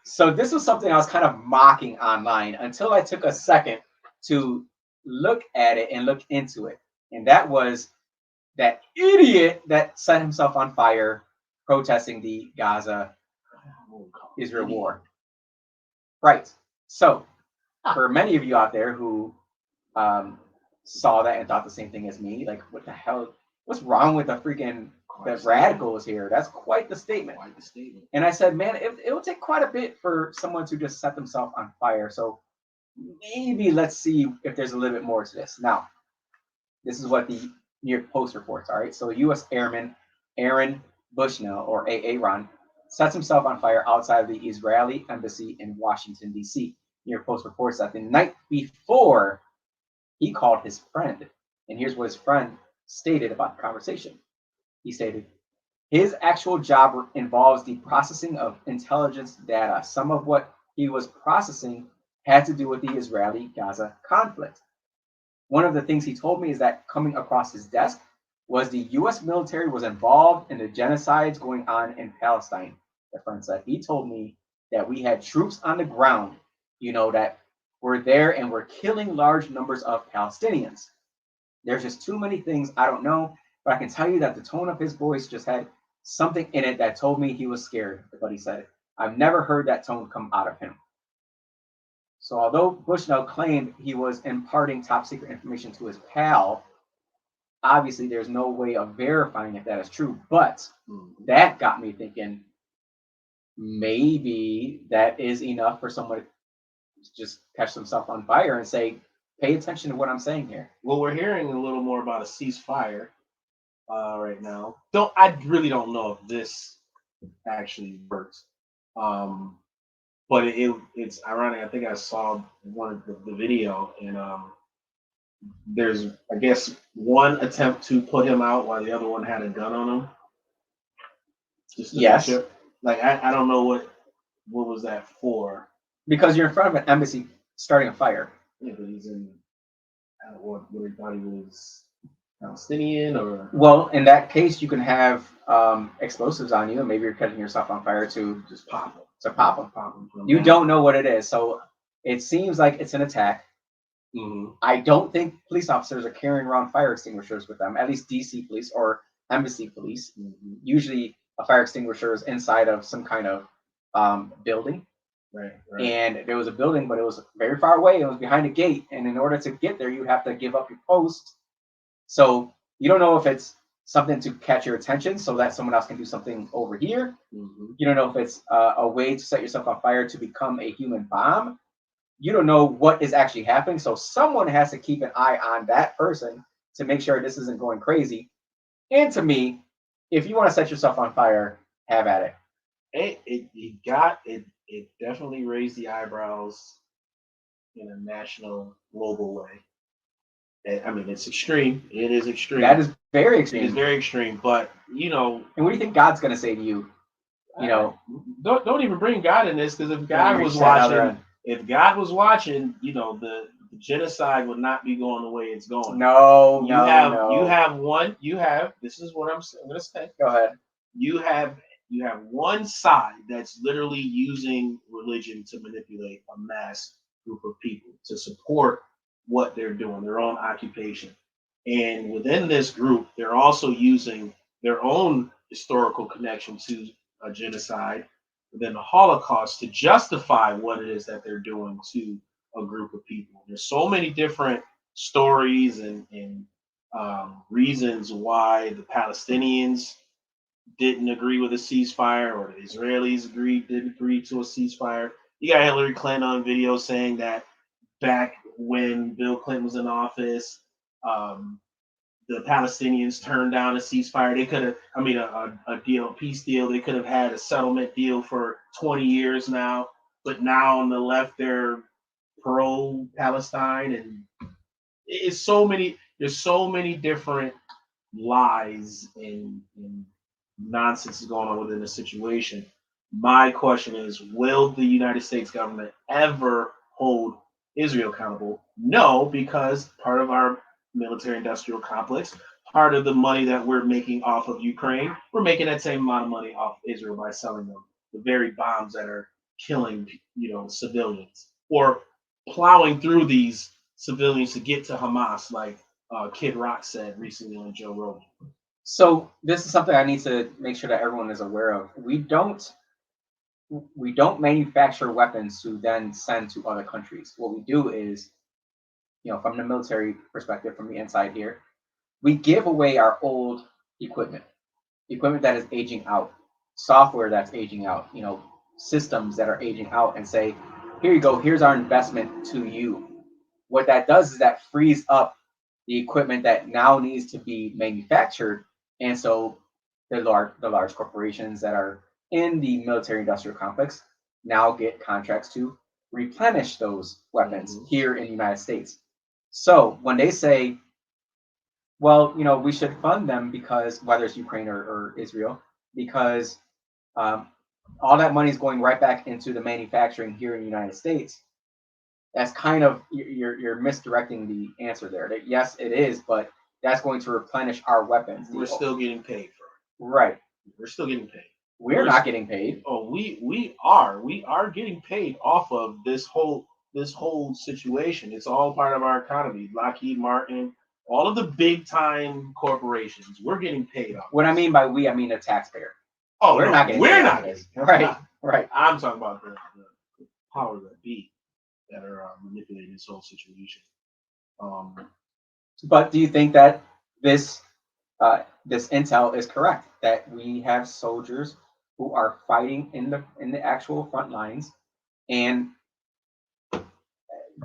So this was something I was kind of mocking online until I took a second to look at it and look into it. And that was that idiot that set himself on fire protesting the Gaza Israel war. Right. So for many of you out there who saw that and thought the same thing as me, like, what the hell? What's wrong with the freaking the radicals here? That's quite the statement. And I said, man, it would take quite a bit for someone to just set themselves on fire. So maybe let's see if there's a little bit more to this. Now, this is what the New York Post reports. All right. So U.S. Airman Aaron Bushnell, or Aaron, sets himself on fire outside of the Israeli embassy in Washington, D.C. New York Post reports that the night before, he called his friend. And here's what his friend stated about the conversation. He stated, his actual job involves the processing of intelligence data. Some of what he was processing had to do with the Israeli-Gaza conflict. One of the things he told me is that coming across his desk was the U.S. military was involved in the genocides going on in Palestine. The friend said, he told me that we had troops on the ground, that were there and were killing large numbers of Palestinians. There's just too many things I don't know, but I can tell you that the tone of his voice just had something in it that told me he was scared, but he said, I've never heard that tone come out of him. So although Bushnell claimed he was imparting top secret information to his pal, obviously there's no way of verifying if that is true, but that got me thinking, maybe that is enough for someone to just catch themselves on fire and say, pay attention to what I'm saying here. Well, we're hearing a little more about a ceasefire right now. I really don't know if this actually works. But it's ironic. I think I saw one of the video, and there's, I guess, one attempt to put him out while the other one had a gun on him. Yes. Like I don't know what was that for. Because you're in front of an embassy starting a fire. Yeah, but he's in. What he thought he was Palestinian, or. Well, in that case, you can have explosives on you, and maybe you're catching yourself on fire to just pop them. To pop them. You don't know what it is, so it seems like it's an attack. Mm-hmm. I don't think police officers are carrying around fire extinguishers with them. At least DC police or embassy police. Mm-hmm. Usually, a fire extinguisher is inside of some kind of building. Right. And there was a building, but it was very far away. It was behind a gate, and in order to get there, you have to give up your post. So you don't know if it's something to catch your attention so that someone else can do something over here. Mm-hmm. You don't know if it's a way to set yourself on fire to become a human bomb. You don't know what is actually happening. So someone has to keep an eye on that person to make sure this isn't going crazy. And to me, if you want to set yourself on fire, have at it. It definitely raised the eyebrows in a national, global way. I mean, it's extreme. It is extreme. That is very extreme. It is very extreme. But And what do you think God's going to say to you? Don't even bring God in this, because if God was watching, the genocide would not be going the way it's going. No. This is what I'm going to say. Go ahead. You have one side that's literally using religion to manipulate a mass group of people to support what they're doing, their own occupation. And within this group, they're also using their own historical connection to a genocide within the Holocaust to justify what it is that they're doing to a group of people. There's so many different stories and reasons why the Palestinians didn't agree with a ceasefire, or the Israelis didn't agree to a ceasefire. You got Hillary Clinton on video saying that back when Bill Clinton was in office, the Palestinians turned down a ceasefire. They could have, a peace deal. They could have had a settlement deal for 20 years now, but now on the left, they're pro-Palestine, and there's so many different lies and nonsense is going on within the situation. My question is, will the United States government ever hold Israel accountable? No, because part of our military industrial complex, part of the money that we're making off of Ukraine, we're making that same amount of money off Israel by selling them the very bombs that are killing, civilians, or plowing through these civilians to get to Hamas, like Kid Rock said recently on Joe Rogan. So this is something I need to make sure that everyone is aware of. We don't manufacture weapons to then send to other countries. What we do is, from the military perspective, from the inside here, we give away our old equipment that is aging out, software that's aging out, systems that are aging out, and say, here you go, here's our investment to you. What that does is that frees up the equipment that now needs to be manufactured, and so the large corporations that are in the military industrial complex now get contracts to replenish those weapons here in the United States. So when they say, well, we should fund them because whether it's Ukraine or Israel, because all that money is going right back into the manufacturing here in the United States. That's kind of you're misdirecting the answer there. That yes, it is, but that's going to replenish our weapons. We're still getting paid for it. Right. We're still getting paid. We're not getting paid. Oh, we are getting paid off of this whole situation. It's all part of our economy. Lockheed Martin, all of the big time corporations, we're getting paid off. What I mean by we, I mean the taxpayer. Oh, we're not getting paid. Right. Right. I'm talking about the powers that be that are manipulating this whole situation. But do you think that this intel is correct, that we have soldiers who are fighting in the actual front lines, and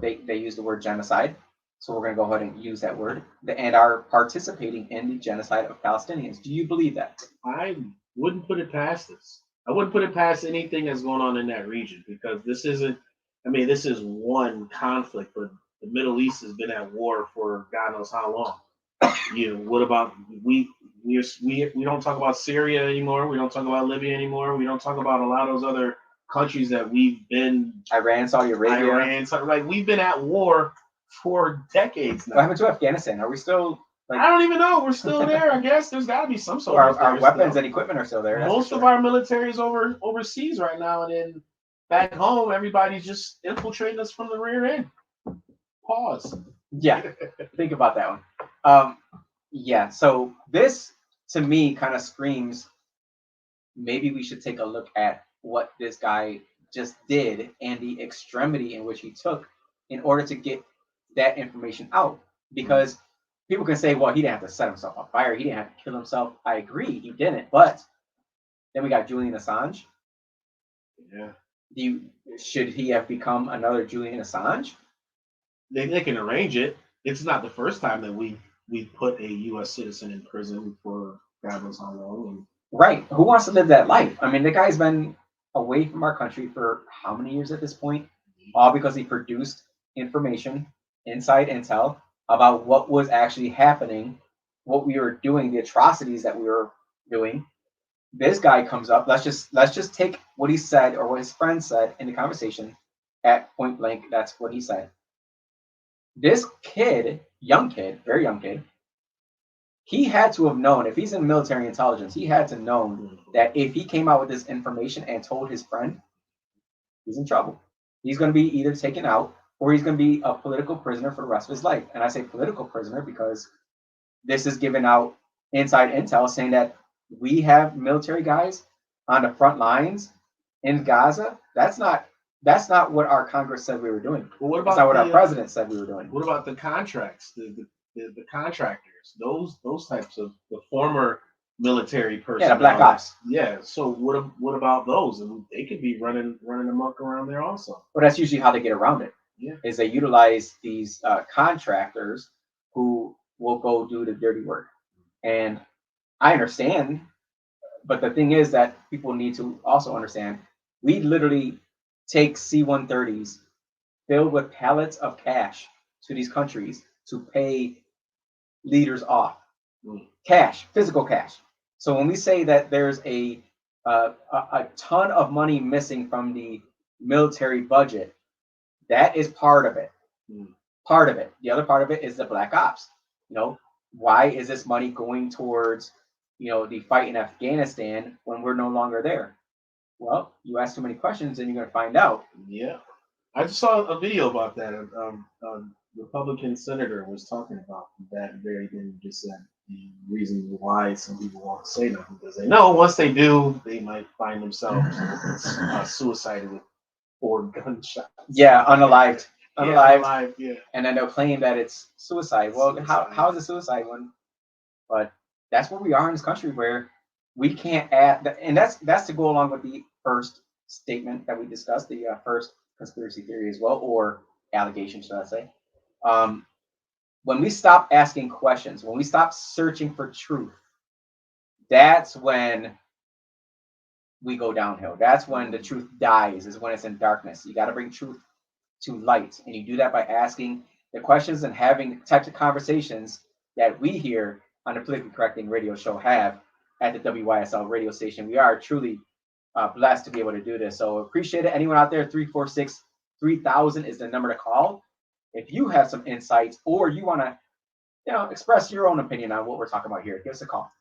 they use the word genocide, so we're going to go ahead and use that word, and are participating in the genocide of Palestinians? Do you believe that? I wouldn't put it past this. I wouldn't put it past anything that's going on in that region, because this isn't. I mean, this is one conflict, but the Middle East has been at war for God knows how long. What about we don't talk about Syria anymore. We don't talk about Libya anymore. We don't talk about a lot of those other countries that we've been. Iran, Saudi Arabia. Like we've been at war for decades now. What happened to Afghanistan? Are we still? I don't even know. We're still there. I guess there's got to be some sort of. Our weapons and equipment are still there. Most of our military is overseas right now, and then back home, everybody's just infiltrating us from the rear end. Pause. Yeah, think about that one. Yeah, so this to me kind of screams maybe we should take a look at what this guy just did and the extremity in which he took in order to get that information out. Because people can say, well, he didn't have to set himself on fire. He didn't have to kill himself. I agree, he didn't. But then we got Julian Assange. Yeah. Should he have become another Julian Assange? They can arrange it. It's not the first time that we've put a U.S. citizen in prison for God knows how long. Right. Who wants to live that life? I mean, the guy's been away from our country for how many years at this point? All because he produced information, inside intel, about what was actually happening, what we were doing, the atrocities that we were doing. This guy comes up. Let's just take what he said or what his friend said in the conversation at point blank. That's what he said. This kid, very young kid, he had to have known, if he's in military intelligence, he had to know that if he came out with this information and told his friend, he's in trouble. He's going to be either taken out or he's going to be a political prisoner for the rest of his life. And I say political prisoner because this is giving out inside intel saying that we have military guys on the front lines in Gaza. That's not what our Congress said we were doing. Well, what about that's not what our president said we were doing. What about the contracts, the contractors, those types of the former military personnel? Yeah, the black ops. Yeah. So what about those? And they could be running amok around there also. Well, that's usually how they get around it. Yeah. Is they utilize these contractors who will go do the dirty work. And I understand, but the thing is that people need to also understand, we literally take C-130s filled with pallets of cash to these countries to pay leaders off. Cash, physical cash. So when we say that there's a ton of money missing from the military budget, that is part of it. Part of it. The other part of it is the black ops. Why is this money going towards, the fight in Afghanistan when we're no longer there? Well, you ask too many questions and you're going to find out. Yeah. I just saw a video about that. A Republican senator was talking about that very thing you just said. The reason why some people won't say nothing because they know once they do, they might find themselves suicided with 4 gunshots. Yeah, unalived. Yeah, unalived, yeah. And then they'll claim that it's suicide. Well, how is it suicide when? But that's where we are in this country where we can't add, and that's to go along with the first statement that we discussed, the first conspiracy theory as well, or allegation, should I say? When we stop asking questions, when we stop searching for truth, that's when we go downhill. That's when the truth dies, is when it's in darkness. You got to bring truth to light. And you do that by asking the questions and having types of conversations that we here on the Politically Correcting radio show have at the WYSL radio station. We are truly blessed to be able to do this. So appreciate it. Anyone out there, 346-3000 is the number to call. If you have some insights or you want to express your own opinion on what we're talking about here, give us a call.